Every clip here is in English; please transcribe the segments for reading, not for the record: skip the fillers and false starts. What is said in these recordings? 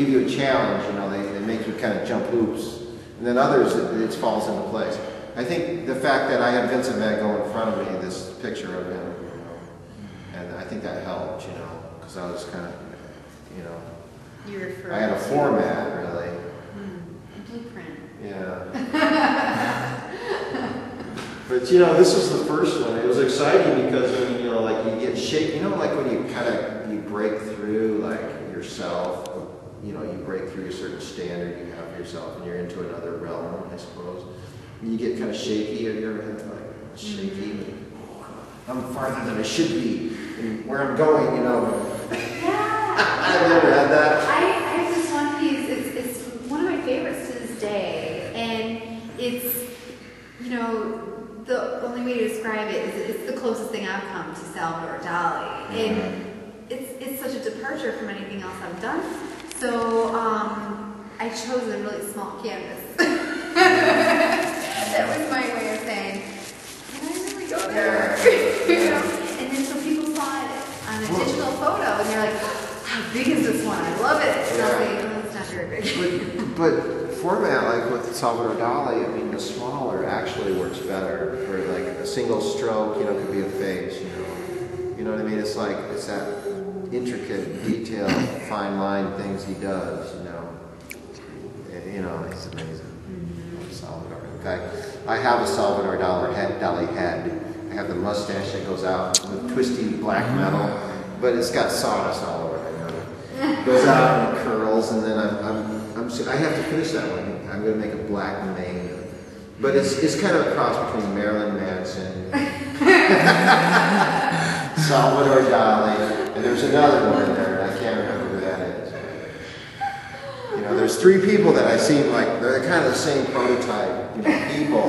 give you a challenge, you know, they make you kind of jump hoops. And then others, it falls into place. I think the fact that I had Vincent Van Gogh in front of me, this picture of him, you know, and I think that helped, you know, because I was kind of, you know, I had a format, really. A blueprint. Yeah. But, you know, this was the first one. It was exciting because, I mean, you know, like you get shaped, you know, like when you kind of, you break through, like, yourself, you know, you break through a certain standard you have for yourself and you're into another realm, I suppose. And you get kind of shaky in your head, like, shaky. I'm farther than I should be and where I'm going, you know. Yeah. I've never had that. I have this one piece, it's one of my favorites to this day, and it's, you know, the only way to describe it is it's the closest thing I've come to Salvador Dali, and it's such a departure from anything else I've done. So I chose a really small canvas. That was my way of saying, can I really go there? You know? And then so people saw it on a digital photo, and they're like, how big is this one? I love it. And I'll say, oh, it's not very big. But format, like with Salvador Dali, I mean, the smaller actually works better. For like a single stroke, you know, could be a face, you know. You know what I mean? It's like, it's that intricate, detailed, fine line things he does, you know. You know, it's amazing. Salvador. In fact, I have a Salvador Dali head. I have the mustache that goes out with twisty black metal, but it's got sawdust all over it. You know? It goes out and it curls, and then I have to finish that one. I'm going to make a black mane. But it's kind of a cross between Marilyn Manson, Salvador Dali, and there's another one in there, and I can't remember who that is. You know, there's three people that I seem like they're kind of the same prototype, you know, people,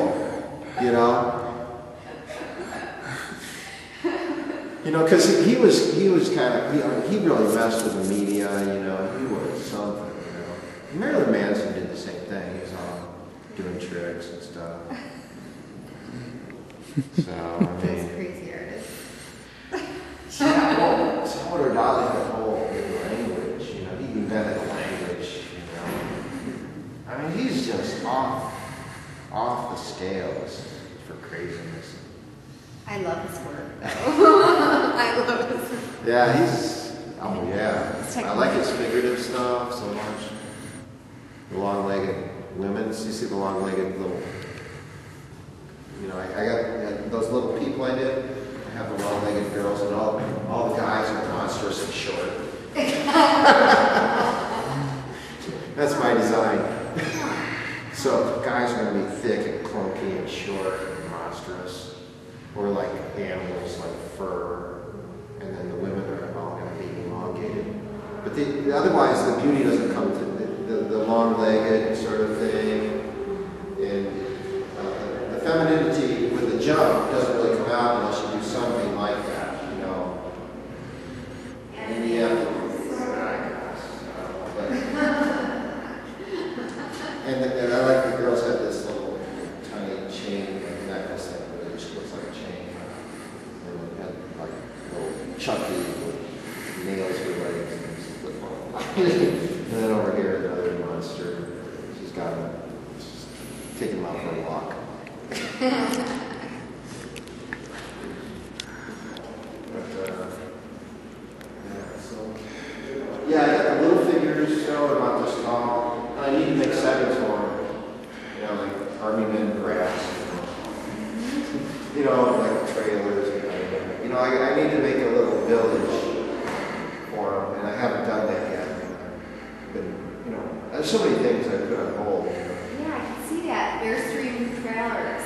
you know. You know, because he was kind of, he really messed with the media, you know, he was something, you know. Marilyn Manson did the same thing, he was all doing tricks and stuff. So, I mean. Those crazy artists. Yeah, well, Salvador Dali had a whole language, you know, he invented a language, you know. I mean, he's just off the scales for craziness. I love his work, though. I love his work. Yeah, oh yeah. I like his figurative stuff so much. The long-legged women, you see the long-legged little, you know, I got those little people I did. I have the long-legged girls, and all the guys are monstrous and short. That's my design. So guys are going to be thick and clunky and short and monstrous. Or like animals like fur, and then the women are all going to be elongated. But otherwise, the beauty doesn't come to the long-legged sort of thing, and the femininity with the jump doesn't really come out unless you do something like that, you know. And yeah, and I like the girls have this little tiny chain necklace thing. Looks like a chain, and it had like little chunky nails for legs and flip and then over here another monster. She's got him, just taking him out for a walk. Yeah, I got the little figures, so about this tall. And I need to make settings for them. You know, like army men grass. You know, like trailers, you know, I need to make a little village for them, and I haven't done that yet. But, you know, there's so many things I put on hold. You know. Yeah, I can see that. Airstream trailers.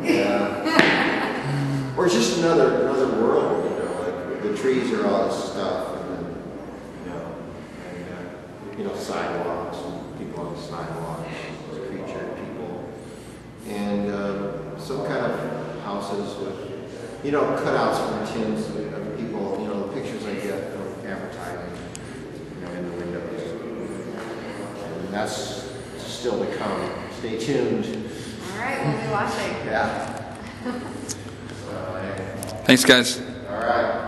Yeah. Or it's just another world, you know, like the trees are all this stuff, and then, you know, sidewalks, and people on the sidewalks, creature people, and some kind of houses with, you know, cutouts from tins of people, you know, the pictures I get from advertising, you know, in the windows. And that's still to come. Stay tuned. All right, we'll be watching. Yeah. Thanks, guys. All right.